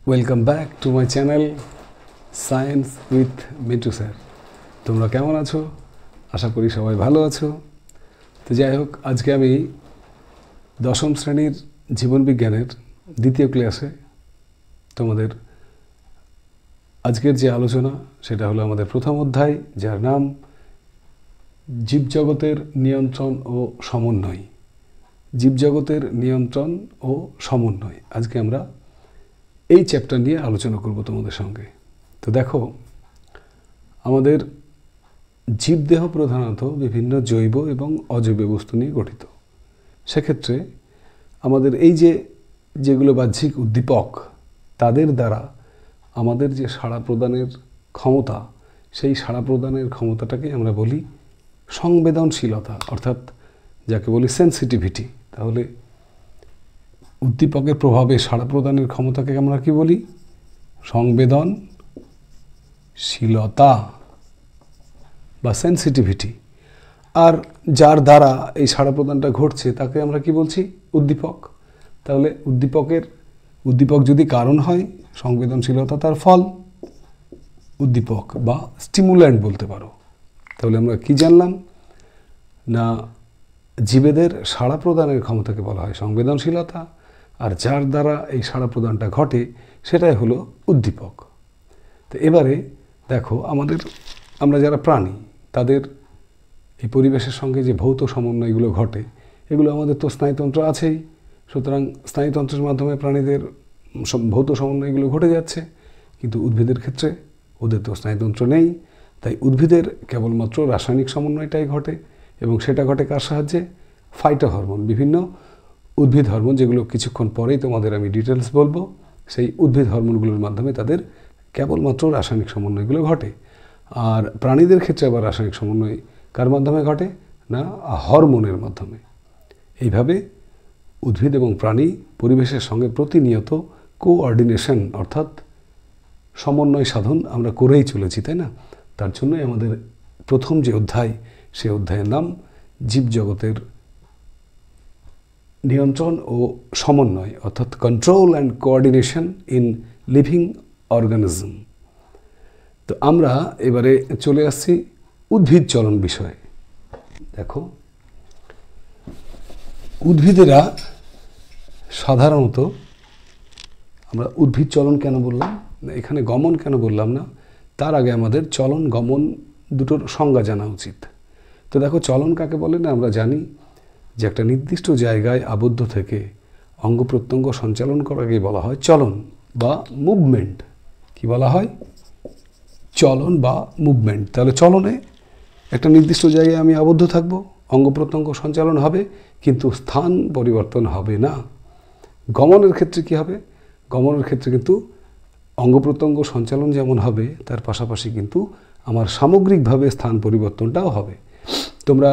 Welcome back to my channel science with Mintu sir. তোমরা কেমন আছো? আশা করি সবাই ভালো আছো। তো যাই হোক, আজকে আমি দশম শ্রেণীর জীবনবিজ্ঞানের দ্বিতীয় ক্লাসে তোমাদের আজকের যে আলোচনা সেটা হলো আমাদের প্রথম অধ্যায়, যার নাম জীবজগতের নিয়ন্ত্রণ ও সমন্বয়। জীবজগতের নিয়ন্ত্রণ ও সমন্বয়, আজকে আমরা এই চ্যাপ্টার নিয়ে আলোচনা করব তোমাদের সঙ্গে। তো দেখো, আমাদের জীবদেহ প্রধানত বিভিন্ন জৈব এবং অজৈব বস্তু নিয়ে গঠিত। সেক্ষেত্রে আমাদের এই যেগুলো বাহ্যিক উদ্দীপক, তাদের দ্বারা আমাদের যে সাড়া প্রদানের ক্ষমতা, সেই সাড়া প্রদানের ক্ষমতাটাকে আমরা বলি সংবেদনশীলতা, অর্থাৎ যাকে বলি সেন্সিটিভিটি। তাহলে উদ্দীপকের প্রভাবে সাড়া প্রদানের ক্ষমতাকে আমরা কি বলি? সংবেদনশীলতা বা সেন্সিটিভিটি। আর যার দ্বারা এই সাড়া প্রদানটা ঘটছে তাকে আমরা কি বলছি? উদ্দীপক। তাহলে উদ্দীপক যদি কারণ হয়, সংবেদনশীলতা তার ফল, উদ্দীপক বা স্টিমুল্যান্ট বলতে পারো। তাহলে আমরা কি জানলাম না, জীবেদের সাড়া প্রদানের ক্ষমতাকে বলা হয় সংবেদনশীলতা, আর যার দ্বারা এই সাড়া প্রদানটা ঘটে সেটাই হলো উদ্দীপক। তো এবারে দেখো, আমরা যারা প্রাণী, তাদের এই পরিবেশের সঙ্গে যে ভৌত সমন্বয়গুলো ঘটে, এগুলো আমাদের তো স্নায়ুতন্ত্র আছেই। সুতরাং স্নায়ুতন্ত্রের মাধ্যমে প্রাণীদের ভৌত সমন্বয়গুলো ঘটে যাচ্ছে। কিন্তু উদ্ভিদের ক্ষেত্রে ওদের তো স্নায়ুতন্ত্র নেই, তাই উদ্ভিদের কেবলমাত্র রাসায়নিক সমন্বয়টাই ঘটে, এবং সেটা ঘটে কার সাহায্যে? ফাইটো হরমোন, বিভিন্ন উদ্ভিদ হরমোন, যেগুলো কিছুক্ষণ পরেই তোমাদের আমি ডিটেলস বলবো। সেই উদ্ভিদ হরমোনগুলোর মাধ্যমে তাদের কেবলমাত্র রাসায়নিক সমন্বয়গুলো ঘটে। আর প্রাণীদের ক্ষেত্রে আবার রাসায়নিক সমন্বয় কার মাধ্যমে ঘটে? না, হরমোনের মাধ্যমে। এইভাবে উদ্ভিদ এবং প্রাণী পরিবেশের সঙ্গে প্রতিনিয়ত কোঅর্ডিনেশন, অর্থাৎ সমন্বয় সাধন আমরা করেই চলেছি, তাই না? তার জন্যই আমাদের প্রথম যে অধ্যায়, সে অধ্যায়ের নাম জীবজগতের নিয়ন্ত্রণ ও সমন্বয়, অর্থাৎ control and coordination in living organism. তো আমরা এবারে চলে আসছি উদ্ভিদ চলন বিষয়ে। দেখো, উদ্ভিদেরা সাধারণত, আমরা উদ্ভিদ চলন কেন বললাম, এখানে গমন কেন বললাম না, তার আগে আমাদের চলন গমন দুটোর সংজ্ঞা জানা উচিত। তো দেখো, চলন কাকে বলে না, আমরা জানি যে একটা নির্দিষ্ট জায়গায় আবদ্ধ থেকে অঙ্গ প্রত্যঙ্গ সঞ্চালন করাকে বলা হয় চলন বা মুভমেন্ট। কি বলা হয়? চলন বা মুভমেন্ট। তাহলে চলনে একটা নির্দিষ্ট জায়গায় আমি আবদ্ধ থাকব, অঙ্গ প্রত্যঙ্গ সঞ্চালন হবে, কিন্তু স্থান পরিবর্তন হবে না। গমনের ক্ষেত্রে কি হবে? গমনের ক্ষেত্রে কিন্তু অঙ্গ প্রত্যঙ্গ সঞ্চালন যেমন হবে, তার পাশাপাশি কিন্তু আমার সামগ্রিকভাবে স্থান পরিবর্তনটাও হবে। তোমরা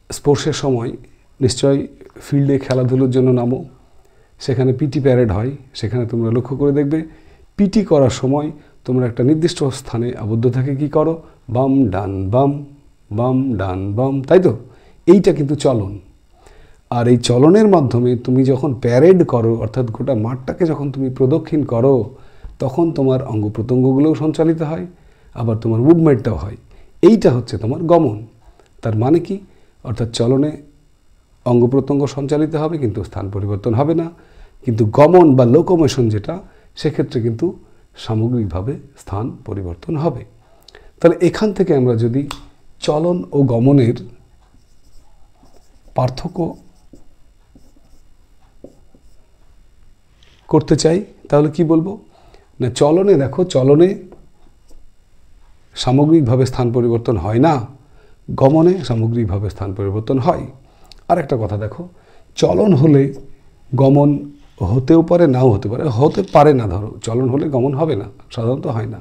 স্পোর্টসের সময় নিশ্চয়ই ফিল্ডে খেলাধুলোর জন্য নামো, সেখানে পিটি প্যারেড হয়। সেখানে তোমরা লক্ষ্য করে দেখবে, পিটি করার সময় তোমরা একটা নির্দিষ্ট স্থানে আবদ্ধ থাকে কি করো? বাম ডান বাম, বাম ডান বাম, তাই তো? এইটা কিন্তু চলন। আর এই চলনের মাধ্যমে তুমি যখন প্যারেড করো, অর্থাৎ গোটা মাঠটাকে যখন তুমি প্রদক্ষিণ করো, তখন তোমার অঙ্গ প্রত্যঙ্গগুলোও সঞ্চালিত হয়, আবার তোমার মুভমেন্টটাও হয়। এইটা হচ্ছে তোমার গমন। তার মানে কি? অর্থাৎ চলনে অঙ্গ প্রত্যঙ্গ সঞ্চালিত হবে, কিন্তু স্থান পরিবর্তন হবে না। কিন্তু গমন বা লোকোমোশন যেটা, সেক্ষেত্রে কিন্তু সামগ্রিকভাবে স্থান পরিবর্তন হবে। তাহলে এখান থেকে আমরা যদি চলন ও গমনের পার্থক্য করতে চাই, তাহলে কি বলবো না, চলনে দেখো, চলনে সামগ্রিকভাবে স্থান পরিবর্তন হয় না, গমনে সামগ্রিকভাবে স্থান পরিবর্তন হয়। আর একটা কথা দেখো, চলন হলে গমন হতেও পারে, নাও হতে পারে। হতে পারে না, ধরো চলন হলে গমন হবে না, সাধারণত হয় না।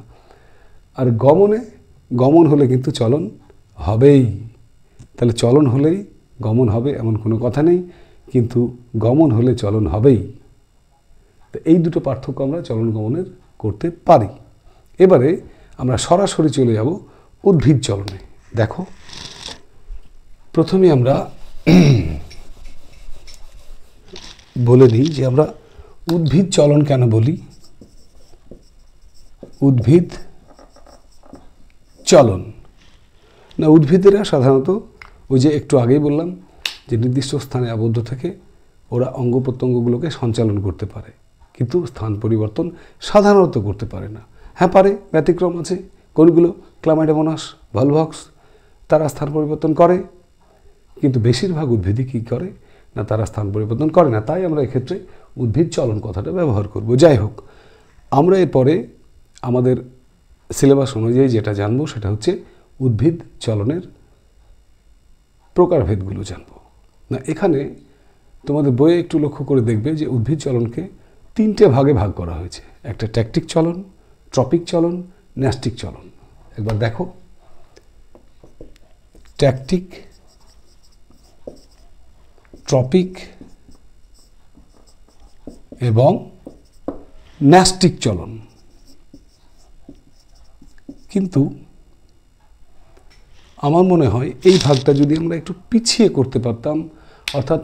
আর গমন হলে কিন্তু চলন হবেই। তাহলে চলন হলেই গমন হবে এমন কোনো কথা নেই, কিন্তু গমন হলে চলন হবেই। তো এই দুটো পার্থক্য আমরা চলন গমনের করতে পারি। এবারে আমরা সরাসরি চলে যাব উদ্ভিদ চলনে। দেখো, প্রথমে আমরা বলে নিই যে আমরা উদ্ভিদ চলন কেন বলি। উদ্ভিদ চলন। না, উদ্ভিদেরা সাধারণত ওই যে একটু আগেই বললাম যে নির্দিষ্ট স্থানে আবদ্ধ থেকে ওরা অঙ্গ প্রত্যঙ্গগুলোকে সঞ্চালন করতে পারে, কিন্তু স্থান পরিবর্তন সাধারণত করতে পারে না। হ্যাঁ পারে, ব্যতিক্রম আছে। কোনগুলো? ক্লামাইডোমোনাস, ভলভক্স, তারা স্থান পরিবর্তন করে, কিন্তু বেশিরভাগ উদ্ভিদই কী করে না, তারা স্থান পরিবর্তন করে না। তাই আমরা এক্ষেত্রে উদ্ভিদ চলন কথাটা ব্যবহার করব। যাই হোক, আমরা এরপরে আমাদের সিলেবাস অনুযায়ী যেটা জানবো সেটা হচ্ছে উদ্ভিদ চলনের প্রকারভেদগুলো জানবো। না, এখানে তোমাদের বইয়ে একটু লক্ষ্য করে দেখবে যে উদ্ভিদ চলনকে 3টে ভাগে ভাগ করা হয়েছে। একটা ট্যাকটিক চলন, ট্রপিক চলন, ন্যাস্টিক চলন। একবার দেখো, ট্যাকটিক, ট্রপিক এবং ন্যাস্টিক চলন। কিন্তু আমার মনে হয় এই ভাগটা যদি আমরা একটু পিছিয়ে করতে পারতাম, অর্থাৎ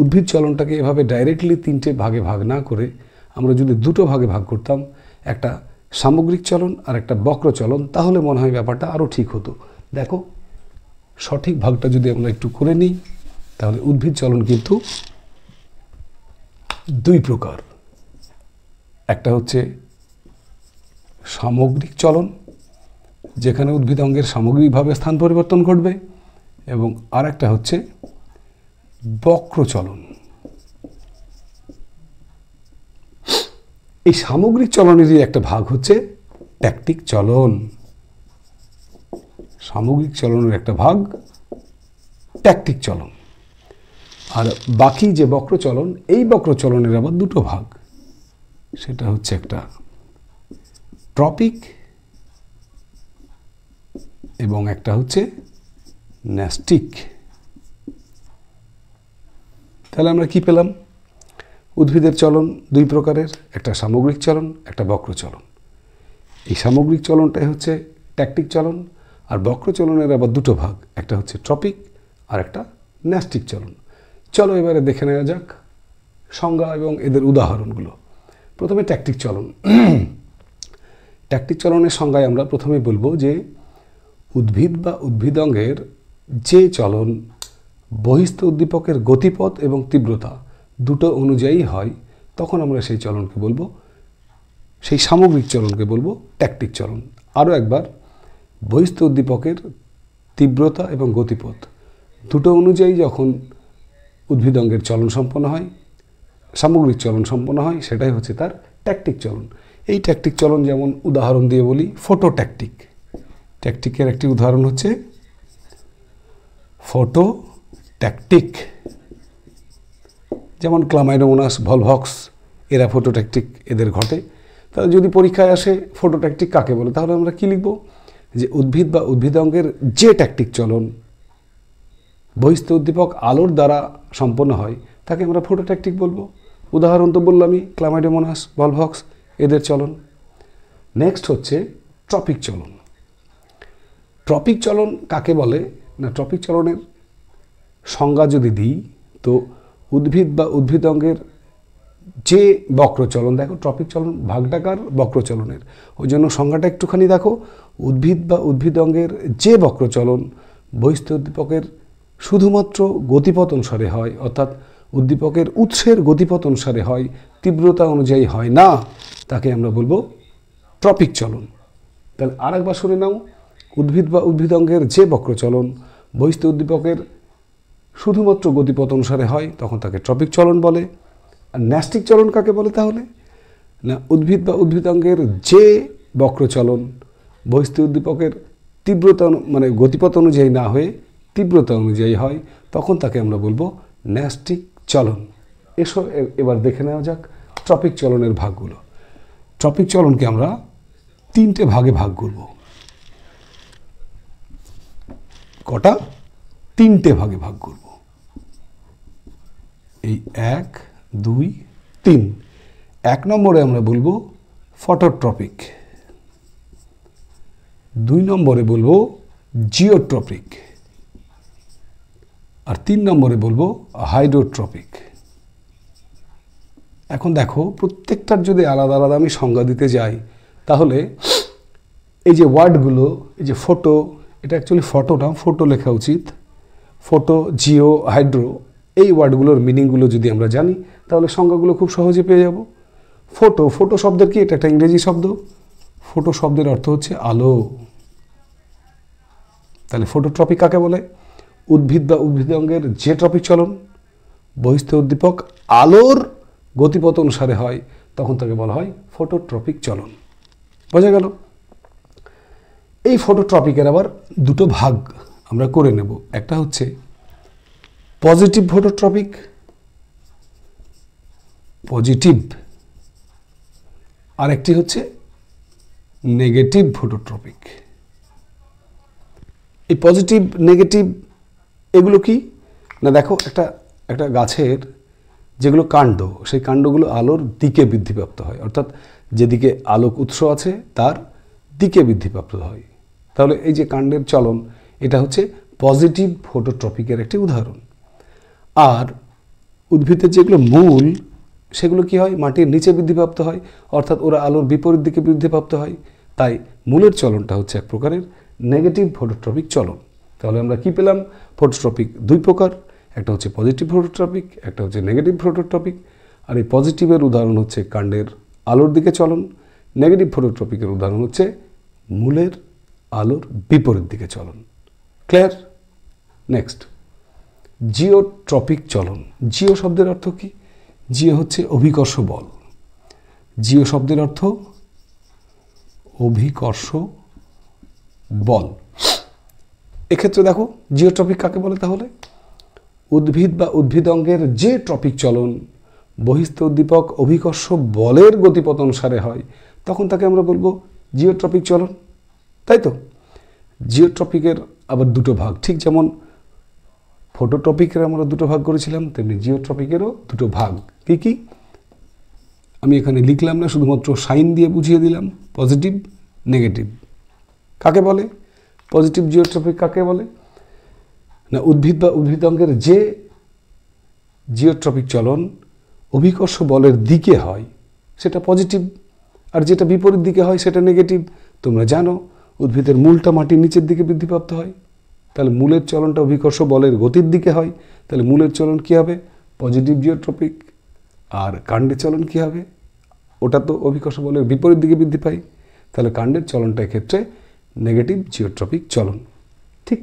উদ্ভিদ চলনটাকে এভাবে ডাইরেক্টলি 3টে ভাগে ভাগ না করে আমরা যদি 2টো ভাগে ভাগ করতাম, একটা সামগ্রিক চলন আর একটা বক্র চলন, তাহলে মনে হয় ব্যাপারটা আরও ঠিক হতো। দেখো, সঠিক ভাগটা যদি আমরা একটু করে নিই, তাহলে উদ্ভিদ চলন কিন্তু 2 প্রকার। একটা হচ্ছে সামগ্রিক চলন, যেখানে উদ্ভিদ অঙ্গের সামগ্রিকভাবে স্থান পরিবর্তন ঘটবে, এবং আর একটা হচ্ছে বক্র চলন। এই সামগ্রিক চলনেরই একটা ভাগ হচ্ছে ট্যাকটিক চলন। সামগ্রিক চলনের একটা ভাগ ট্যাকটিক চলন। আর বাকি যে বক্র চলন, এই বক্র চলনের আবার 2টো ভাগ। সেটা হচ্ছে একটা ট্রপিক এবং একটা হচ্ছে ন্যাস্টিক। তাহলে আমরা কি পেলাম? উদ্ভিদের চলন 2 প্রকারের, একটা সামগ্রিক চলন, একটা বক্র চলন। এই সামগ্রিক চলনটাই হচ্ছে ট্যাকটিক চলন, আর বক্র চলনের আবার 2টো ভাগ, একটা হচ্ছে ট্রপিক আর একটা ন্যাস্টিক চলন। চলো এবারে দেখে নেওয়া যাক সংজ্ঞা এবং এদের উদাহরণগুলো। প্রথমে ট্যাকটিক চলন। ট্যাকটিক চলনের সংজ্ঞায় আমরা প্রথমে বলবো যে উদ্ভিদ বা উদ্ভিদঙ্গের যে চলন বহিস্থ উদ্দীপকের গতিপথ এবং তীব্রতা দুটো অনুযায়ী হয়, তখন আমরা সেই চলনকে বলবো, সেই সামগ্রিক চলনকে বলবো ট্যাকটিক চলন। আরও একবার, বহিস্থ উদ্দীপকের তীব্রতা এবং গতিপথ দুটো অনুযায়ী যখন উদ্ভিদঙ্গের চলন সম্পন্ন হয়, সামগ্রিক চলন সম্পন্ন হয়, সেটাই হচ্ছে তার ট্যাকটিক চলন। এই ট্যাকটিক চলন যেমন উদাহরণ দিয়ে বলি, ফটোট্যাকটিক। ট্যাকটিকের একটি উদাহরণ হচ্ছে ফটোট্যাকটিক। যেমন ক্লামাইডোমোনাস, ভলভক্স, এরা ফটোট্যাকটিক এদের ঘটে। তাহলে যদি পরীক্ষায় আসে ফটোট্যাকটিক কাকে বলে, তাহলে আমরা কি লিখব? যে উদ্ভিদ বা উদ্ভিদঙ্গের যে ট্যাকটিক চলন বহিস্থ উদ্দীপক আলোর দ্বারা সম্পন্ন হয়, তাকে আমরা ফটোট্যাকটিক বলবো। উদাহরণ তো বললামই, ক্লামাইডোমোনাস, ভলভক্স, এদের চলন। নেক্সট হচ্ছে ট্রপিক চলন। ট্রপিক চলন কাকে বলে না, ট্রপিক চলনের সংজ্ঞা যদি দিই, তো উদ্ভিদ বা উদ্ভিদঙ্গের যে বক্রচলন, দেখো ট্রপিক চলন ভাগটাকার বক্রচলনের, ওই জন্য সংজ্ঞাটা একটুখানি দেখো। উদ্ভিদ বা উদ্ভিদঙ্গের যে বক্রচলন বহিস্থ উদ্দীপকের শুধুমাত্র গতিপথ অনুসারে হয়, অর্থাৎ উদ্দীপকের উৎসের গতিপথ অনুসারে হয়, তীব্রতা অনুযায়ী হয় না, তাকে আমরা বলবো ট্রপিক চলন। তাহলে আর একবার শুনে নাও, উদ্ভিদ বা উদ্ভিদঙ্গের যে বক্রচলন বহিস্থ উদ্দীপকের শুধুমাত্র গতিপথ অনুসারে হয়, তখন তাকে ট্রপিক চলন বলে। আর ন্যাস্টিক চলন কাকে বলে তাহলে না, উদ্ভিদ বা উদ্ভিদাঙ্গের যে বক্রচলন বহিস্থ উদ্দীপকের তীব্রতা মানে গতিপথ অনুযায়ী না হয়ে তীব্রতা অনুযায়ী হয়, তখন তাকে আমরা বলবো ন্যাস্টিক চলন। এসো এবার দেখে নেওয়া যাক ট্রপিক চলনের ভাগগুলো। ট্রপিক চলনকে আমরা 3টে ভাগে ভাগ করব। কটা? 3টে ভাগে ভাগ করব। এই 1, 2, 3। 1 নম্বরে আমরা বলবো ফটোট্রপিক, 2 নম্বরে বলবো জিওট্রপিক, আর 3 নম্বরে বলবো হাইড্রোট্রপিক। এখন দেখো, প্রত্যেকটার যদি আলাদা আলাদা আমি সংজ্ঞা দিতে যাই, তাহলে এই যে ওয়ার্ডগুলো, এই যে ফটো, এটা অ্যাকচুয়ালি ফটো না, ফটো লেখা উচিত, ফটো, জিও, হাইড্রো, এই ওয়ার্ডগুলোর মিনিংগুলো যদি আমরা জানি তাহলে সংজ্ঞাগুলো খুব সহজে পেয়ে যাব। ফটো, ফটো শব্দের কি, এটা একটা ইংরেজি শব্দ, ফটো শব্দের অর্থ হচ্ছে আলো। তাহলে ফটোট্রপিক কাকে বলে? উদ্ভিদ বা উদ্ভিদাঙ্গের যে ট্রপিক চলন বহিস্থ উদ্দীপক আলোর গতিপথ অনুসারে হয় তখন তাকে বলা হয় ফটোট্রপিক চলন। বোঝা গেল? এই ফটোট্রপিকের আবার দুটো ভাগ আমরা করে নেব। একটা হচ্ছে পজিটিভ ফটোট্রপিক, পজিটিভ, আর একটি হচ্ছে নেগেটিভ ফটোট্রপিক। এই পজিটিভ নেগেটিভ এগুলো কি না, দেখো একটা একটা গাছের যেগুলো কাণ্ড, সেই কাণ্ডগুলো আলোর দিকে বৃদ্ধিপ্রাপ্ত হয়, অর্থাৎ যেদিকে আলোক উৎস আছে তার দিকে বৃদ্ধিপ্রাপ্ত হয়। তাহলে এই যে কাণ্ডের চলন, এটা হচ্ছে পজিটিভ ফটোট্রপিকের একটি উদাহরণ। আর উদ্ভিদের যেগুলো মূল, সেগুলো কি হয়, মাটির নিচে বৃদ্ধিপ্রাপ্ত হয়, অর্থাৎ ওরা আলোর বিপরীত দিকে বৃদ্ধিপ্রাপ্ত হয়। তাই মূলের চলনটা হচ্ছে এক প্রকারের নেগেটিভ ফটোট্রপিক চলন। তাহলে আমরা কি পেলাম? ফটোট্রপিক দুই প্রকার, একটা হচ্ছে পজিটিভ ফটোট্রপিক, একটা হচ্ছে নেগেটিভ ফটোট্রপিক। আর এই পজিটিভের উদাহরণ হচ্ছে কাণ্ডের আলোর দিকে চলন, নেগেটিভ ফটোট্রপিকের উদাহরণ হচ্ছে মূলের আলোর বিপরীত দিকে চলন। ক্লিয়ার? নেক্সট, জিওট্রপিক চলন। জিও শব্দের অর্থ কি? জিও হচ্ছে অভিকর্ষ বল। জিও শব্দের অর্থ অভিকর্ষ বল। এক্ষেত্রে দেখো জিওট্রপিক কাকে বলে? তাহলে উদ্ভিদ বা উদ্ভিদাঙ্গের যে ট্রপিক চলন বহিস্থ উদ্দীপক অভিকর্ষ বলের গতিপথ অনুসারে হয় তখন তাকে আমরা বলবো জিওট্রপিক চলন। তাই তো? জিওট্রপিকের আবার দুটো ভাগ, ঠিক যেমন ফটোট্রপিকের আমরা দুটো ভাগ করেছিলাম, তেমনি জিওট্রপিকেরও দুটো ভাগ। কি কি আমি এখানে লিখলাম না, শুধুমাত্র সাইন দিয়ে বুঝিয়ে দিলাম। পজিটিভ, নেগেটিভ কাকে বলে? পজিটিভ জিওট্রপিক কাকে বলে না, উদ্ভিদ বা উদ্ভিদাঙ্গের যে জিওট্রপিক চলন অভিকর্ষ বলের দিকে হয় সেটা পজিটিভ, আর যেটা বিপরীত দিকে হয় সেটা নেগেটিভ। তোমরা জানো উদ্ভিদের মূলটা মাটির নিচের দিকে বৃদ্ধিপ্রাপ্ত হয়, তাহলে মূলের চলনটা অভিকর্ষ বলের গতির দিকে হয়, তাহলে মূলের চলন কী হবে? Positive geotropic. আর কাণ্ডের চলন কী হবে? ওটা তো অভিকর্ষ বলের বিপরীত দিকে বৃদ্ধি পায়, তাহলে কাণ্ডের চলনটা ক্ষেত্রে নেগেটিভ জিওট্রপিক চলন। ঠিক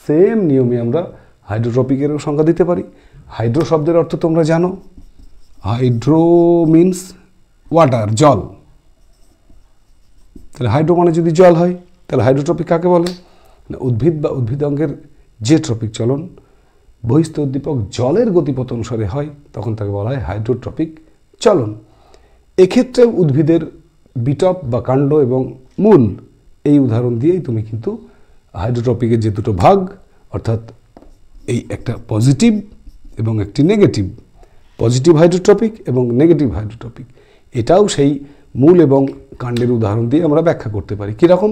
সেম নিয়মে আমরা হাইড্রোট্রপিকেরও সংজ্ঞা দিতে পারি। হাইড্রো শব্দের অর্থ তোমরা জানো, হাইড্রো মিনস ওয়াটার, জল। তাহলে হাইড্রো মানে যদি জল হয় তাহলে হাইড্রোট্রপিক কাকে বলে না, উদ্ভিদ বা উদ্ভিদাঙ্গের যে ট্রপিক চলন বহিস্থ উদ্দীপক জলের গতিপথ অনুসারে হয় তখন তাকে বলা হয় হাইড্রোট্রপিক চলন। এক্ষেত্রে উদ্ভিদের বিটপ বা কাণ্ড এবং মূল, এই উদাহরণ দিয়েই তুমি কিন্তু হাইড্রোট্রপিকের যে দুটো ভাগ, অর্থাৎ এই একটা পজিটিভ এবং একটি নেগেটিভ, পজিটিভ হাইড্রোট্রপিক এবং নেগেটিভ হাইড্রোট্রপিক, এটাও সেই মূল এবং কাণ্ডের উদাহরণ দিয়ে আমরা ব্যাখ্যা করতে পারি। কীরকম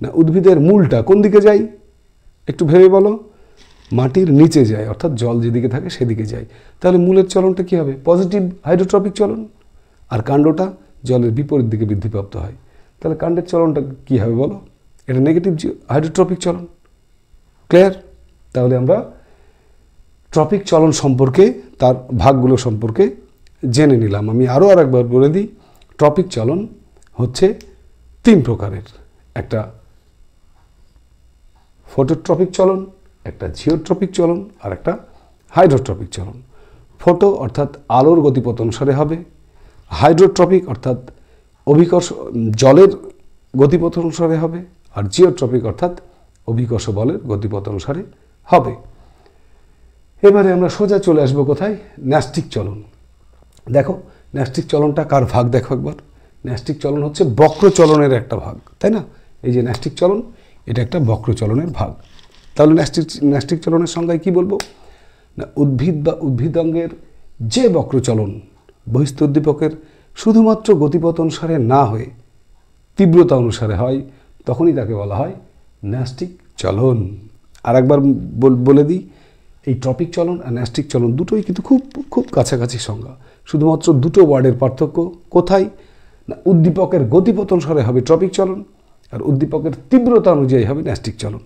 না, উদ্ভিদের মূলটা কোন দিকে যায় একটু ভেবে বলো? মাটির নিচে যায়, অর্থাৎ জল যেদিকে থাকে সেদিকে যায়। তাহলে মূলের চলনটা কী হবে? পজিটিভ হাইড্রোট্রপিক চলন। আর কাণ্ডটা জলের বিপরীত দিকে বৃদ্ধিপ্রাপ্ত হয়, তাহলে কাণ্ডের চলনটা কী হবে বলো? এটা নেগেটিভ হাইড্রোট্রপিক চলন। ক্লিয়ার? তাহলে আমরা ট্রপিক চলন সম্পর্কে, তার ভাগগুলো সম্পর্কে জেনে নিলাম। আমি আরও একবার বলে দিই, ট্রপিক চলন হচ্ছে তিন প্রকারের, একটা ফটোট্রপিক চলন, একটা জিওট্রপিক চলন, আর একটা হাইড্রোট্রপিক চলন। ফটো অর্থাৎ আলোর গতিপথ অনুসারে হবে, হাইড্রোট্রপিক অর্থাৎ অভিকর্ষ জলের গতিপথ অনুসারে হবে, আর জিওট্রপিক অর্থাৎ অভিকর্ষ বলের গতিপথ অনুসারে হবে। এবারে আমরা সোজা চলে আসবো কোথায়? ন্যাস্টিক চলন। দেখো ন্যাস্টিক চলনটা কার ভাগ দেখো একবার। ন্যাস্টিক চলন হচ্ছে বক্র চলনের একটা ভাগ, তাই না? এই যে ন্যাস্টিক চলন, এটা একটা বক্র চলনের ভাগ। তাহলে ন্যাস্টিক চলনের সংজ্ঞায় কী বলবো না, উদ্ভিদ বা উদ্ভিদাঙ্গের যে বক্র চলন বহিস্থ উদ্দীপকের শুধুমাত্র গতিপথ অনুসারে না হয়ে তীব্রতা অনুসারে হয় তখনই তাকে বলা হয় ন্যাস্টিক চলন। আর একবার বলে দিই, এই ট্রপিক চলন আর ন্যাস্টিক চলন দুটোই কিন্তু খুব খুব কাছাকাছি সংজ্ঞা, শুধুমাত্র দুটো ওয়ার্ডের পার্থক্য। কোথায় না, উদ্দীপকের গতিপথ অনুসারে হবে ট্রপিক চলন, আর উদ্দীপকের তীব্রতা অনুযায়ী হবে ন্যস্টিক চলন।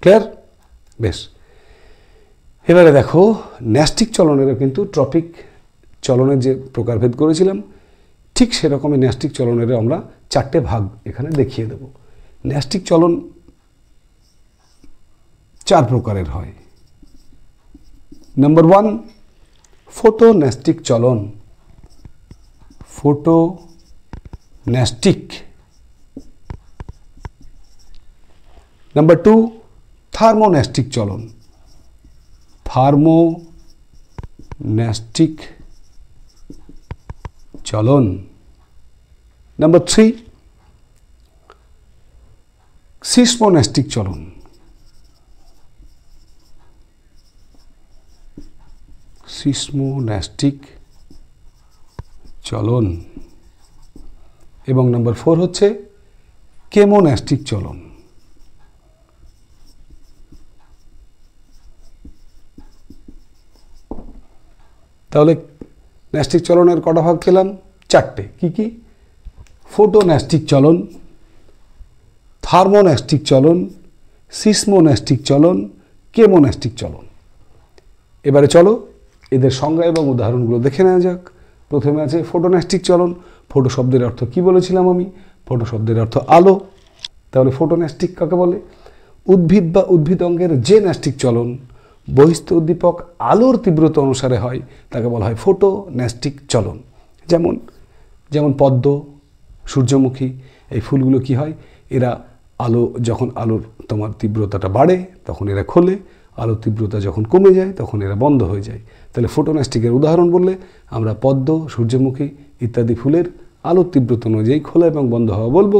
ক্লিয়ার? বেশ, এবারে দেখো ন্যস্টিক চলনেরও কিন্তু ট্রপিক চলনের যে প্রকারভেদ করেছিলাম ঠিক সেরকমই ন্যস্টিক চলনেরও আমরা 4টে ভাগ এখানে দেখিয়ে দেব। ন্যস্টিক চলন 4 প্রকারের হয়। নাম্বার 1 ফোটোন্যস্টিক চলন, ফোটোন্যস্টিক। নাম্বার 2 থার্মোন্যস্টিক চলন, থার্মোন্যস্টিক চলন। নাম্বার 3 সিসমোন্যস্টিক চলন, সিসমোন্যস্টিক চলন। এবং নাম্বার 4 হচ্ছে কেমোন্যস্টিক চলন। তাহলে ন্যস্টিক চলনের কটা ভাগ পেলাম? 4টে। কি কি? ফোটোন্যস্টিক চলন, থার্মোন্যস্টিক চলন, সিসমোন্যস্টিক চলন, কেমোন্যস্টিক চলন। এবারে চলো এদের সংজ্ঞা এবং উদাহরণগুলো দেখে নেওয়া যাক। প্রথমে আছে ফোটোন্যস্টিক চলন। ফোটো শব্দের অর্থ কি বলেছিলাম আমি? ফোটো শব্দের অর্থ আলো। তাহলে ফোটোন্যস্টিক কাকে বলে? উদ্ভিদ বা উদ্ভিদ অঙ্গের যে ন্যস্টিক চলন বহিস্থ উদ্দীপক আলোর তীব্রতা অনুসারে হয় তাকে বলা হয় ফোটোন্যস্টিক চলন। যেমন যেমন পদ্ম, সূর্যমুখী, এই ফুলগুলো কি হয়? এরা আলো যখন আলোর তোমার তীব্রতাটা বাড়ে তখন এরা খোলে, আলোর তীব্রতা যখন কমে যায় তখন এরা বন্ধ হয়ে যায়। তাহলে ফোটোন্যস্টিকের উদাহরণ বললে আমরা পদ্ম, সূর্যমুখী ইত্যাদি ফুলের আলোর তীব্রতা অনুযায়ী খোলা এবং বন্ধ হওয়া বলবো।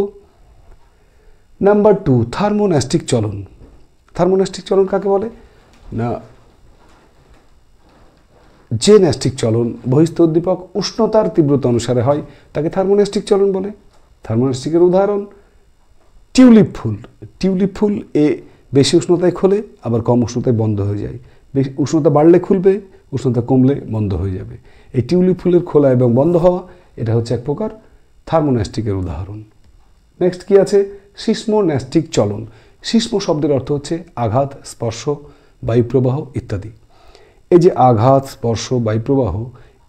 নাম্বার 2 থার্মোন্যস্টিক চলন। থার্মোন্যস্টিক চলন কাকে বলে? না, যে ন্যস্টিক চলন বহিস্থ উদ্দীপক উষ্ণতার তীব্রতা অনুসারে হয় তাকে থার্মোন্যস্টিক চলন বলে। থার্মোন্যস্টিকের উদাহরণ টিউলিপ ফুল। টিউলিপ ফুল বেশি উষ্ণতায় খোলে, আবার কম উষ্ণতায় বন্ধ হয়ে যায়। বেশি উষ্ণতা বাড়লে খুলবে, উষ্ণতা কমলে বন্ধ হয়ে যাবে। এই টিউলিপ ফুলের খোলা এবং বন্ধ হওয়া এটা হচ্ছে এক প্রকার থার্মোন্যস্টিকের উদাহরণ। নেক্সট কি আছে? সিসমোন্যস্টিক চলন। সিসমো শব্দের অর্থ হচ্ছে আঘাত, স্পর্শ, বায়ুপ্রবাহ ইত্যাদি। এই যে আঘাত, স্পর্শ, বায়ুপ্রবাহ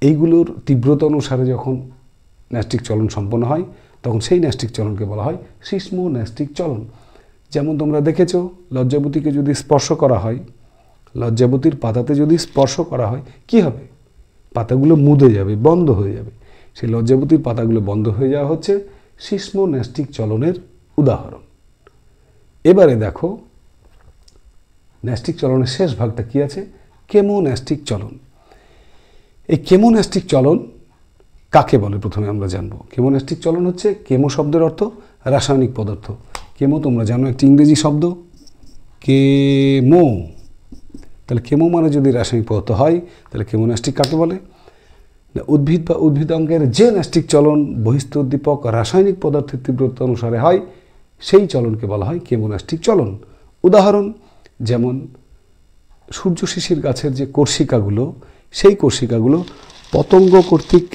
এইগুলোর তীব্রতা অনুসারে যখন ন্যস্টিক চলন সম্পন্ন হয় তখন সেই ন্যস্টিক চলনকে বলা হয় সিসমোন্যস্টিক চলন। যেমন তোমরা দেখেছো লজ্জাবতীকে যদি স্পর্শ করা হয়, লজ্জাবতীর পাতাতে যদি স্পর্শ করা হয় কি হবে? পাতাগুলো মুদে যাবে, বন্ধ হয়ে যাবে। সেই লজ্জাবতীর পাতাগুলো বন্ধ হয়ে যাওয়া হচ্ছে সিসমোন্যস্টিক চলনের উদাহরণ। এবারে দেখো ন্যস্টিক চলনের শেষ ভাগটা কি আছে? কেমোন্যস্টিক চলন। এই কেমোন্যস্টিক চলন কাকে বলে প্রথমে আমরা জানবো। কেমোন্যস্টিক চলন হচ্ছে, কেমো শব্দের অর্থ রাসায়নিক পদার্থ। কেমো তোমরা জানো একটি ইংরেজি শব্দ, কেমো। তাহলে কেমো মানে যদি রাসায়নিক পদার্থ হয় তাহলে কেমোন্যস্টিক কাকে বলে? উদ্ভিদ বা উদ্ভিদ অঙ্গের যে ন্যস্টিক চলন বহিস্থ উদ্দীপক রাসায়নিক পদার্থের তীব্রতা অনুসারে হয় সেই চলনকে বলা হয় কেমোন্যস্টিক চলন। উদাহরণ যেমন সূর্য শিশির গাছের যে কোর্সিকাগুলো, সেই কোর্সিকাগুলো পতঙ্গ কর্তৃক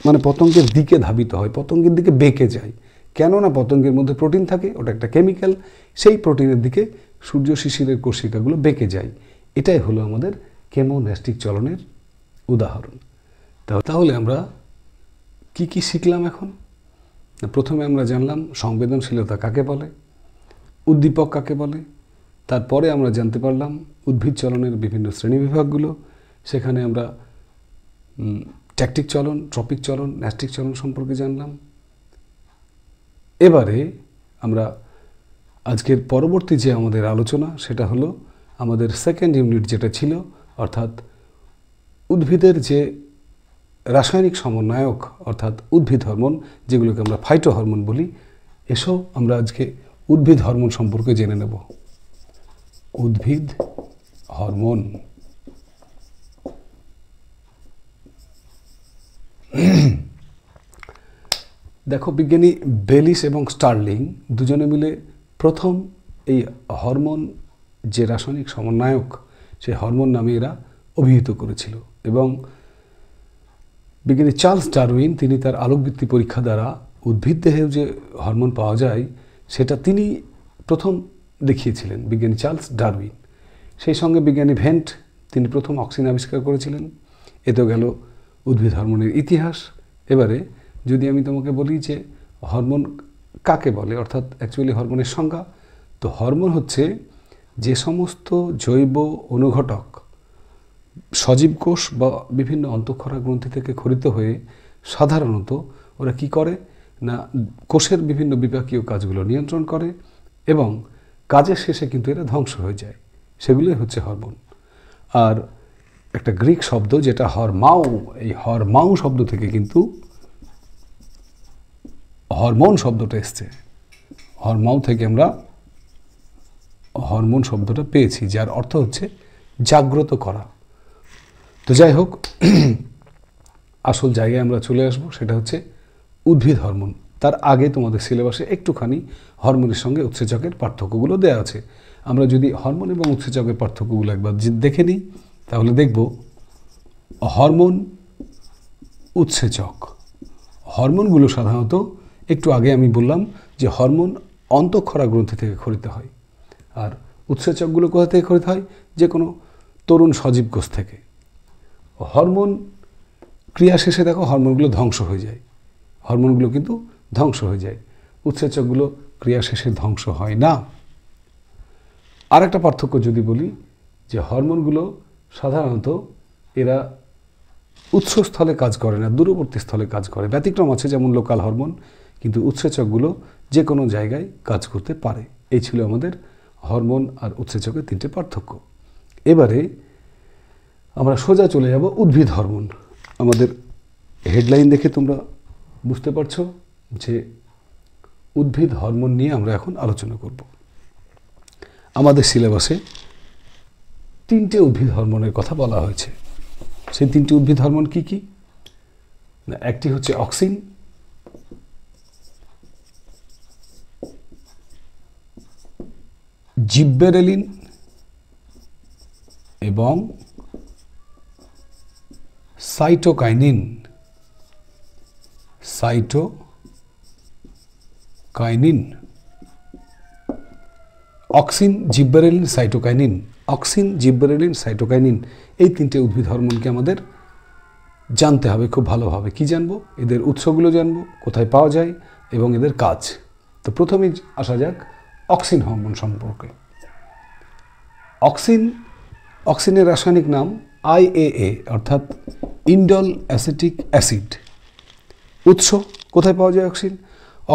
মানে পতঙ্গের দিকে ধাবিত হয়, পতঙ্গের দিকে বেঁকে যায়। কেননা পতঙ্গের মধ্যে প্রোটিন থাকে, ওটা একটা কেমিক্যাল, সেই প্রোটিনের দিকে সূর্য শিশিরের কোর্সিকাগুলো বেঁকে যায়। এটাই হলো আমাদের কেমোন্যস্টিক চলনের উদাহরণ। তাহলে আমরা কি কি শিখলাম এখন? প্রথমে আমরা জানলাম সংবেদনশীলতা কাকে বলে, উদ্দীপক কাকে বলে। তারপরে আমরা জানতে পারলাম উদ্ভিদ চলনের বিভিন্ন শ্রেণীবিভাগগুলো। সেখানে আমরা ট্যাকটিক চলন, ট্রপিক চলন, ন্যস্টিক চলন সম্পর্কে জানলাম। এবারে আমরা আজকের পরবর্তী যে আমাদের আলোচনা সেটা হলো আমাদের সেকেন্ড ইউনিট যেটা ছিল, অর্থাৎ উদ্ভিদের যে রাসায়নিক সমন্বয়ক অর্থাৎ উদ্ভিদ হরমোন, যেগুলোকে আমরা ফাইটো হরমোন বলি। এসো আমরা আজকে উদ্ভিদ হরমোন সম্পর্কে জেনে নেব। উদ্ভিদ হরমোন। দেখো বিজ্ঞানী বেলিস এবং স্টার্লিং দুজনে মিলে প্রথম এই হরমোন যে রাসায়নিক সমন্বয়ক সেই হরমোন নামে এরা অভিহিত করেছিল। এবং বিজ্ঞানী চার্লস ডারউইন তিনি তার আলোকবৃত্তি পরীক্ষা দ্বারা উদ্ভিদ দেহেও যে হরমোন পাওয়া যায় সেটা তিনি প্রথম দেখিয়েছিলেন, বিজ্ঞানী চার্লস ডারউইন। সেই সঙ্গে বিজ্ঞানী ভেন্ট, তিনি প্রথম অক্সিজেন আবিষ্কার করেছিলেন। এ তো গেল উদ্ভিদ হরমোনের ইতিহাস। এবারে যদি আমি তোমাকে বলি যে হরমোন কাকে বলে, অর্থাৎ অ্যাকচুয়ালি হরমোনের সংজ্ঞা, তো হরমোন হচ্ছে যে সমস্ত জৈব অনুঘটক সজীব কোষ বা বিভিন্ন অন্তঃক্ষরা গ্রন্থি থেকে ক্ষরিত হয়ে সাধারণত ওরা কি করে না কোষের বিভিন্ন বিপাকীয় কাজগুলো নিয়ন্ত্রণ করে এবং কাজের শেষে কিন্তু এরা ধ্বংস হয়ে যায়, সেগুলোই হচ্ছে হরমোন। আর একটা গ্রিক শব্দ যেটা হরমাও, এই হরমাও শব্দ থেকে কিন্তু হরমোন শব্দটা এসছে। হরমাও থেকে আমরা হরমোন শব্দটা পেয়েছি, যার অর্থ হচ্ছে জাগ্রত করা। তো যাই হোক, আসল জায়গায় আমরা চলে আসব, সেটা হচ্ছে উদ্ভিদ হরমোন। তার আগে তোমাদের সিলেবাসে একটুখানি হরমোনের সঙ্গে উৎসেচকের পার্থক্যগুলো দেওয়া আছে। আমরা যদি হরমোন এবং উৎসেচকের পার্থক্যগুলো একবার দেখে নিই, তাহলে দেখব হরমোন, উৎসেচক। হরমোনগুলো সাধারণত একটু আগে আমি বললাম যে হরমোন অন্তঃক্ষরা গ্রন্থি থেকে ক্ষরিত হয়, আর উৎসেচকগুলো কোথা থেকে ক্ষরিত হয়, যে কোনো তরুণ সজীব কোষ থেকে। হরমোন ক্রিয়া শেষে দেখো হরমোনগুলো ধ্বংস হয়ে যায়, হরমোনগুলো কিন্তু ধ্বংস হয়ে যায়, উৎসেচকগুলো ক্রিয়া শেষে ধ্বংস হয় না। আর একটা পার্থক্য যদি বলি, যে হরমোনগুলো সাধারণত এরা উৎসস্থলে কাজ করে না, দূরবর্তী স্থলে কাজ করে। ব্যতিক্রম আছে, যেমন লোকাল হরমোন, কিন্তু উৎসেচকগুলো যে কোনো জায়গায় কাজ করতে পারে। এই ছিল আমাদের হরমোন আর উৎসেচকের তিনটে পার্থক্য। এবারে আমরা সোজা চলে যাব উদ্ভিদ হরমোন। আমাদের হেডলাইন দেখে তোমরা বুঝতে পারছো যে উদ্ভিদ হরমোন নিয়ে আমরা এখন আলোচনা করব। আমাদের সিলেবাসে তিনটে উদ্ভিদ হরমোনের কথা বলা হয়েছে। সেই তিনটি উদ্ভিদ হরমোন কি কি না, একটি হচ্ছে অক্সিন, জিব্বেরেলিন এবং cytokinin. Auxin, gibberellin, cytokinin. Auxin, gibberellin, cytokinin, এই তিনটে উদ্ভিদ হরমোনকে আমাদের জানতে হবে খুব ভালোভাবে। কি জানবো? এদের উৎসগুলো জানবো, কোথায় পাওয়া যায় এবং এদের কাজ। তো প্রথমেই আসা যাক অক্সিন হরমোন সম্পর্কে। অক্সিনের রাসায়নিক নাম IAA, অর্থাৎ ইন্ডল অ্যাসিটিক অ্যাসিড। উৎস কোথায় পাওয়া যায়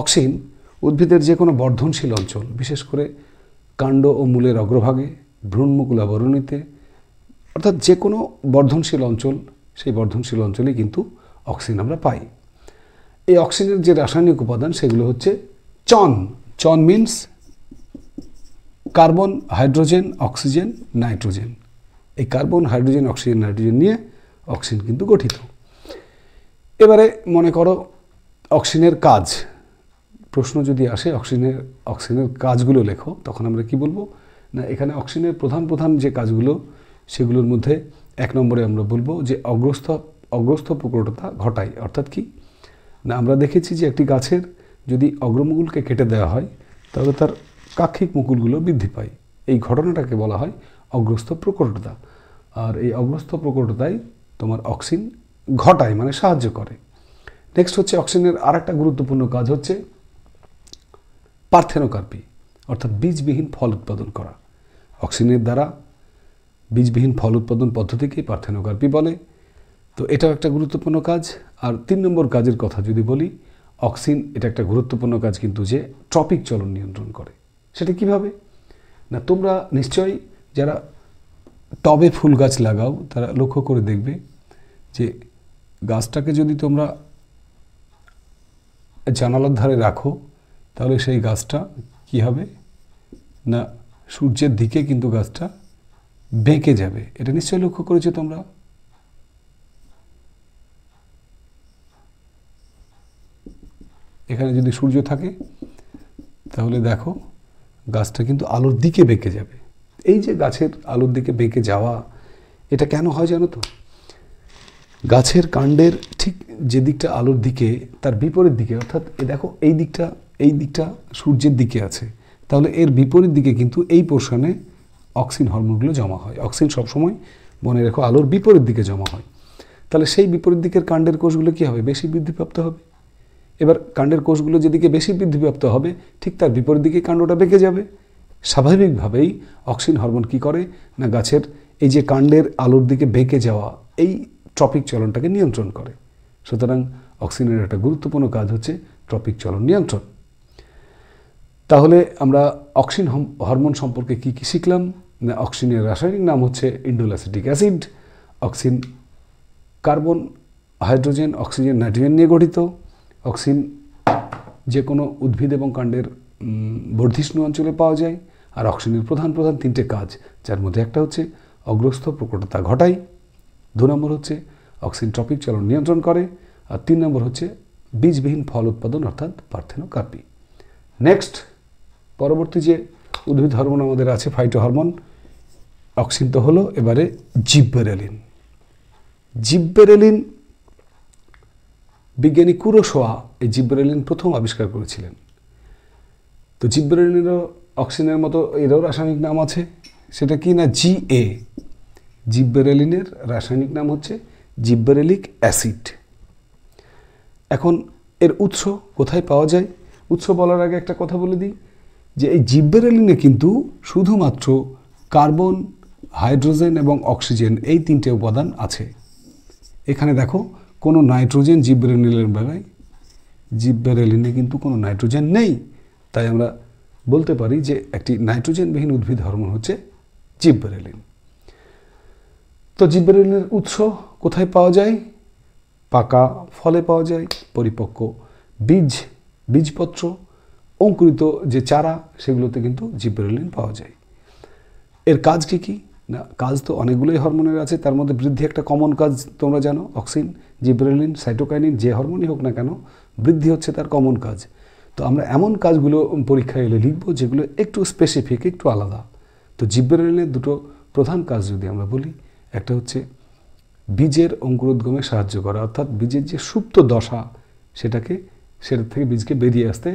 অক্সিন? উদ্ভিদের যে কোনো বর্ধনশীল অঞ্চল, বিশেষ করে কাণ্ড ও মূলের অগ্রভাগে, ভ্রূণমুকুল আবরণীতে, অর্থাৎ যে কোনো বর্ধনশীল অঞ্চল, সেই বর্ধনশীল অঞ্চলেই কিন্তু অক্সিন আমরা পাই। এই অক্সিনের যে রাসায়নিক উপাদান সেগুলো হচ্ছে চন means carbon, hydrogen, oxygen, nitrogen. এই কার্বন, হাইড্রোজেন, অক্সিজেন, নাইট্রোজেন নিয়ে অক্সিন কিন্তু গঠিত। এবারে মনে করো অক্সিনের কাজ, প্রশ্ন যদি আসে অক্সিনের কাজগুলো লেখো, তখন আমরা কি বলবো না, এখানে অক্সিনের প্রধান যে কাজগুলো, সেগুলোর মধ্যে 1 নম্বরে আমরা বলবো যে অগ্রস্থ প্রকটতা ঘটায়। অর্থাৎ কি না, আমরা দেখেছি যে একটি গাছের যদি অগ্রমুকুলকে কেটে দেওয়া হয় তাহলে তার কাক্ষিক মুকুলগুলো বৃদ্ধি পায়। এই ঘটনাটাকে বলা হয় অগ্রস্থ প্রকটতা। আর এই অগ্রস্থ প্রকটতায় তোমার অক্সিন ঘটায়, মানে সাহায্য করে। নেক্সট হচ্ছে অক্সিনের আর একটা গুরুত্বপূর্ণ কাজ হচ্ছে পার্থেনোকার্পি, অর্থাৎ বীজবিহীন ফল উৎপাদন করা। অক্সিনের দ্বারা বীজবিহীন ফল উৎপাদন পদ্ধতিকে পার্থেনোকার্পি বলে। তো এটাও একটা গুরুত্বপূর্ণ কাজ। আর 3 নম্বর কাজের কথা যদি বলি, অক্সিন এটা একটা গুরুত্বপূর্ণ কাজ কিন্তু, যে ট্রপিক চলন নিয়ন্ত্রণ করে। সেটা কিভাবে না, তোমরা নিশ্চয়ই যারা টবে ফুল গাছ লাগাও তারা লক্ষ্য করে দেখবে যে গাছটাকে যদি তোমরা জানালার ধারে রাখো তাহলে সেই গাছটা কি হবে না, সূর্যের দিকে কিন্তু গাছটা বেঁকে যাবে। এটা নিশ্চয়ই লক্ষ্য করেছো তোমরা। এখানে যদি সূর্য থাকে তাহলে দেখো গাছটা কিন্তু আলোর দিকে বেঁকে যাবে। এই যে গাছের আলোর দিকে বেঁকে যাওয়া, এটা কেন হয় জানো তো? গাছের কাণ্ডের ঠিক যে দিকটা আলোর দিকে তার বিপরীত দিকে, অর্থাৎ দেখো এই দিকটা সূর্যের দিকে আছে, তাহলে এর বিপরীত দিকে কিন্তু এই পোর্শনে অক্সিন হরমোনগুলো জমা হয়। অক্সিন সবসময় মনে রেখো আলোর বিপরীত দিকে জমা হয়। তাহলে সেই বিপরীত দিকের কাণ্ডের কোষগুলো কী হবে? বেশি বৃদ্ধিপ্রাপ্ত হবে। এবার কাণ্ডের কোষগুলো যেদিকে বেশি বৃদ্ধিপ্রাপ্ত হবে ঠিক তার বিপরীত দিকে কাণ্ডটা বেঁকে যাবে। স্বাভাবিকভাবেই অক্সিন হরমোন কী করে না গাছের এই যে কাণ্ডের আলোর দিকে বেঁকে যাওয়া এই ট্রপিক চলনটাকে নিয়ন্ত্রণ করে। সুতরাং অক্সিনের একটা গুরুত্বপূর্ণ কাজ হচ্ছে ট্রপিক চলন নিয়ন্ত্রণ। তাহলে আমরা অক্সিন হরমোন সম্পর্কে কী কী শিখলাম না? অক্সিনের রাসায়নিক নাম হচ্ছে indole acetic acid. Auxin carbon, hydrogen, oxygen, nitrogen নিয়ে গঠিত। অক্সিন যে কোনো উদ্ভিদ এবং কাণ্ডের বর্ধিষ্ণু অঞ্চলে পাওয়া যায়। আর অক্সিনের প্রধান তিনটে কাজ, যার মধ্যে একটা হচ্ছে অগ্রস্থ প্রকটতা ঘটায়, 2 নম্বর হচ্ছে অক্সিন ট্রপিক চলন নিয়ন্ত্রণ করে, আর 3 নম্বর হচ্ছে বীজবিহীন ফল উৎপাদন অর্থাৎ পার্থেনোকার্পি। নেক্সট, পরবর্তী যে উদ্ভিদ হরমোন আমাদের আছে ফাইটো হরমোন। অক্সিন তো হলো, এবারে জিব্বেরেলিন। জিব্বেরেলিন বিজ্ঞানী কুরোশোয়া এই জিব্বেরেলিন প্রথম আবিষ্কার করেছিলেন। তো জিব্বেরেলিনেরও অক্সিনের মতো এরও রাসায়নিক নাম আছে, সেটা কি না জিএ। জিব্বেরেলিনের রাসায়নিক নাম হচ্ছে জিব্বেরেলিক অ্যাসিড। এখন এর উৎস কোথায় পাওয়া যায়? উৎস বলার আগে একটা কথা বলে দিই যে এই জিব্বেরেলিনে কিন্তু শুধুমাত্র কার্বন, হাইড্রোজেন এবং অক্সিজেন এই 3টে উপাদান আছে। এখানে দেখো কোনো নাইট্রোজেন জিব্বেরেলিনে কিন্তু কোনো নাইট্রোজেন নেই। তাই আমরা বলতে পারি যে একটি নাইট্রোজেনবিহীন উদ্ভিদ হরমোন হচ্ছে জিব্বেরেলিন। তো জিব্বেরেলিনের উৎস কোথায় পাওয়া যায়? পাকা ফলে পাওয়া যায়, পরিপক্ক বীজপত্র, অঙ্কুরিত যে চারা সেগুলোতে কিন্তু জিব্বেরেলিন পাওয়া যায়। এর কাজ কী না? কাজ তো অনেকগুলোই হরমোনের আছে, তার মধ্যে বৃদ্ধি একটা কমন কাজ তোমরা জানো। অক্সিন, জিব্বেরেলিন, সাইটোকাইনিন যে হরমোনই হোক না কেন, বৃদ্ধি হচ্ছে তার কমন কাজ। তো আমরা এমন কাজগুলো পরীক্ষায় এলে লিখব যেগুলো একটু স্পেসিফিক, একটু আলাদা। তো জিব্বেরেলিনের 2টো প্রধান কাজ যদি আমরা বলি, একটা হচ্ছে বীজের অঙ্কুরোদ্গমে সাহায্য করা, অর্থাৎ বীজের যে সুপ্ত দশা সেটা থেকে বীজকে বেরিয়ে আসতে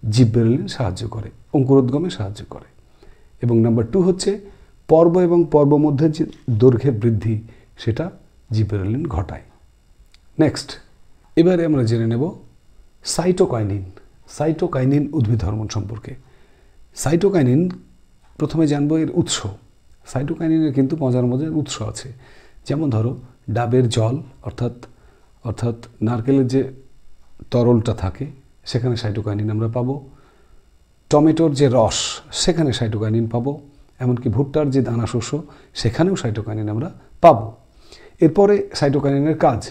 জিব্বেরেলিন সাহায্য করে, অঙ্কুরোদ্গমে সাহায্য করে। এবং নাম্বার 2 হচ্ছে পর্ব এবং পর্ব মধ্যে যে দৈর্ঘ্যের বৃদ্ধি সেটা জিব্বেরেলিন ঘটায়। নেক্সট, এবারে আমরা জেনে নেব সাইটোকাইনিন উদ্ভিদ হরমোন সম্পর্কে। সাইটোকাইনিন প্রথমে জানবো এর উৎস। সাইটোকাইনিনের কিন্তু মজার উৎস আছে। যেমন ধরো ডাবের জল, অর্থাৎ নারকেলের যে তরলটা থাকে সেখানে সাইটোকাইনিন আমরা পাবো। টমেটোর যে রস সেখানে সাইটোকাইনিন পাবো। এমনকি ভুট্টার যে দানা শস্য সেখানেও সাইটোকাইনিন আমরা পাবো। এরপরে সাইটোকাইনিনের কাজ।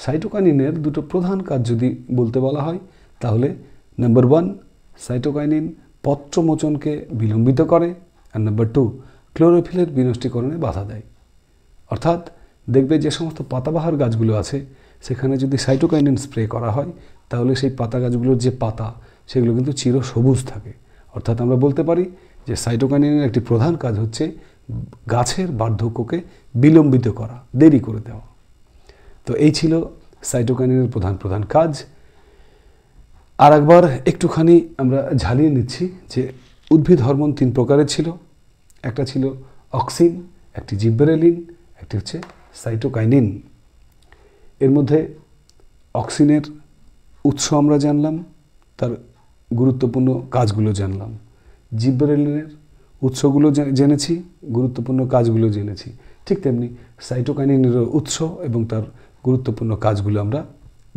সাইটোকাইনিনের 2টো প্রধান কাজ যদি বলতে বলা হয় তাহলে নাম্বার 1, সাইটোকাইনিন পত্রমোচনকে বিলম্বিত করে, আর নাম্বার 2, ক্লোরোফিলের বিনষ্টীকরণে বাধা দেয়। অর্থাৎ দেখবে যে সমস্ত পাতাবাহার গাছগুলো আছে সেখানে যদি সাইটোকাইনিন স্প্রে করা হয় তাহলে সেই পাতা গাছগুলোর যে পাতা সেগুলো কিন্তু চিরসবুজ থাকে। অর্থাৎ আমরা বলতে পারি যে সাইটোকাইনিনের একটি প্রধান কাজ হচ্ছে গাছের বার্ধক্যকে বিলম্বিত করা, দেরি করে দেওয়া। তো এই ছিল সাইটোকাইনিনের প্রধান কাজ। আর একবার একটুখানি আমরা ঝালিয়ে নিচ্ছি যে উদ্ভিদ হরমোন 3 প্রকারের ছিল। একটা ছিল অক্সিন, একটি জিব্বেরেলিন, একটি হচ্ছে সাইটোকাইনিন। এর মধ্যে অক্সিনের উৎস আমরা জানলাম, তার গুরুত্বপূর্ণ কাজগুলো জানলাম। জিব্বেরেলিনের উৎসগুলো জেনেছি, গুরুত্বপূর্ণ কাজগুলো জেনেছি। ঠিক তেমনি সাইটোকাইনিনেরও উৎস এবং তার গুরুত্বপূর্ণ কাজগুলো আমরা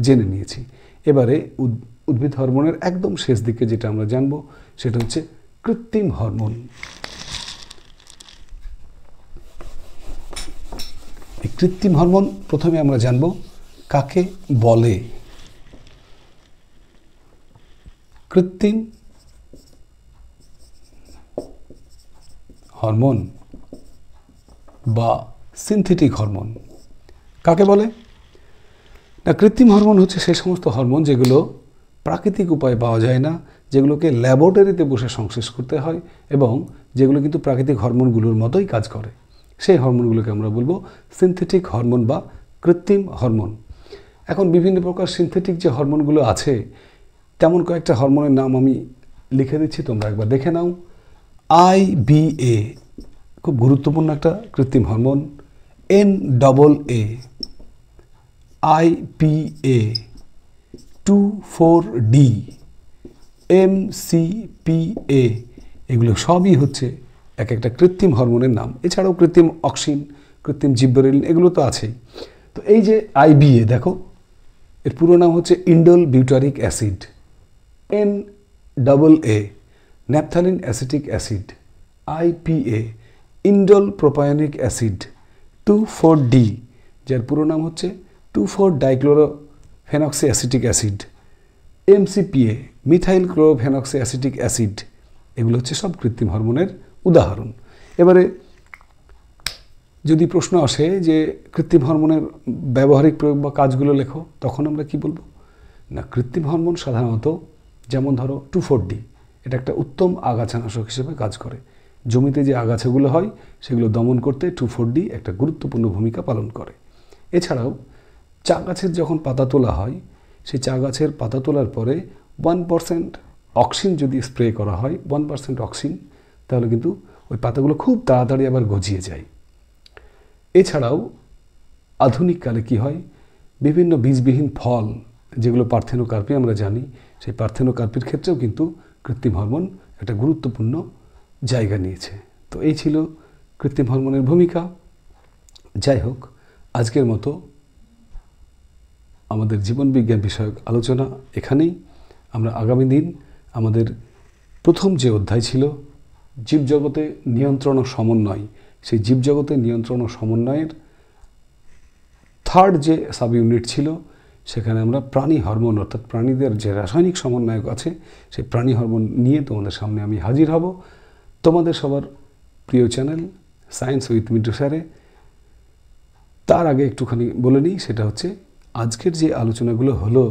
জেনে নিয়েছি। এবারে উদ্ভিদ হরমোনের একদম শেষ দিকে যেটা আমরা জানব সেটা হচ্ছে কৃত্রিম হরমোন। এই কৃত্রিম হরমোন প্রথমে আমরা জানব কাকে বলে। কৃত্রিম হরমোন বা সিনথেটিক হরমোন কাকে বলে না? কৃত্রিম হরমোন হচ্ছে সেই সমস্ত হরমোন যেগুলো প্রাকৃতিক উপায়ে পাওয়া যায় না, যেগুলোকে ল্যাবরেটরিতে বসে সংশ্লেষ করতে হয় এবং যেগুলো কিন্তু প্রাকৃতিক হরমোনগুলোর মতোই কাজ করে। সেই হরমোনগুলোকে আমরা বলবো সিনথেটিক হরমোন বা কৃত্রিম হরমোন। এখন বিভিন্ন প্রকার সিনথেটিক যে হরমোনগুলো আছে তেমন কয়েকটা হরমোনের নাম আমি লিখে দিচ্ছি, তোমরা একবার দেখে নাও। IBA খুব গুরুত্বপূর্ণ একটা কৃত্রিম hormone, NAA, IPA, 2,4-D, MCPA, এগুলো সবই হচ্ছে এক একটা কৃত্রিম হরমোনের নাম। এছাড়াও কৃত্রিম অক্সিন, কৃত্রিম জিব্বেরেলিন, এগুলো তো আছেই। তো এই যে IBA দেখো, এর পুরো নাম হচ্ছে indole butyric acid. NAA, naphthalene acetic acid. IPA, indole propionic acid. 2,4-D, যার পুরো নাম হচ্ছে two four dichlorophenoxy acetic acid. MCPA, methyl chlorophenoxy acetic acid. এগুলো হচ্ছে সব কৃত্রিম হরমোনের উদাহরণ। এবারে যদি প্রশ্ন আসে যে কৃত্রিম হরমোনের ব্যবহারিক প্রয়োগ বা কাজগুলো লেখো, তখন আমরা কি বলবো? না, কৃত্রিম হরমোন সাধারণত যেমন ধরো 2,4-D, এটা একটা উত্তম আগাছানাশক হিসেবে কাজ করে। জমিতে যে আগাছাগুলো হয় সেগুলো দমন করতে 2,4-D একটা গুরুত্বপূর্ণ ভূমিকা পালন করে। এছাড়াও চা গাছের যখন পাতা তোলা হয়, সেই চা গাছের পাতা তোলার পরে 1% অক্সিন যদি স্প্রে করা হয়, 1% অক্সিন, তাহলে কিন্তু ওই পাতাগুলো খুব তাড়াতাড়ি আবার গজিয়ে যায়। এছাড়াও আধুনিককালে কি হয়, বিভিন্ন বীজবিহীন ফল যেগুলো পার্থেনোকার্পি আমরা জানি, সেই পার্থেনোকার্পির ক্ষেত্রেও কিন্তু কৃত্রিম হরমোন একটা গুরুত্বপূর্ণ জায়গা নিয়েছে। তো এই ছিল কৃত্রিম হরমোনের ভূমিকা। যাই হোক, আজকের মতো আমাদের জীবনবিজ্ঞান বিষয়ক আলোচনা এখানেই। আমরা আগামী দিন আমাদের প্রথম যে অধ্যায় ছিল জীবজগতে নিয়ন্ত্রণ ও সমন্বয়, সেই জীবজগতে নিয়ন্ত্রণ ও সমন্বয়ের থার্ড যে সাব ইউনিট ছিল, সেখানে আমরা প্রাণী হরমোন অর্থাৎ প্রাণীদের যে রাসায়নিক সমন্বয়ক আছে সেই প্রাণী হরমোন নিয়ে তোমাদের সামনে আমি হাজির হব। তোমাদের সবার প্রিয় চ্যানেল সায়েন্স উইথ মিন্টু স্যারে। তার আগে একটুখানি বলে নিই, সেটা হচ্ছে আজকের যে আলোচনাগুলো হলো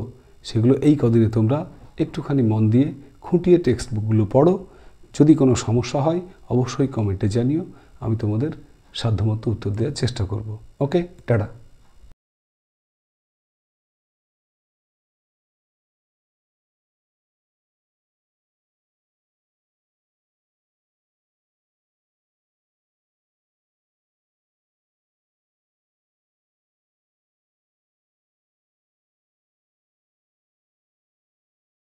সেগুলো এই কদিনে তোমরা একটুখানি মন দিয়ে খুঁটিয়ে টেক্সট বুকগুলো পড়ো। যদি কোনো সমস্যা হয় অবশ্যই কমেন্টে জানিও, আমি তোমাদের সাধ্যমতো উত্তর দেওয়ার চেষ্টা করব। ওকে, টাটা।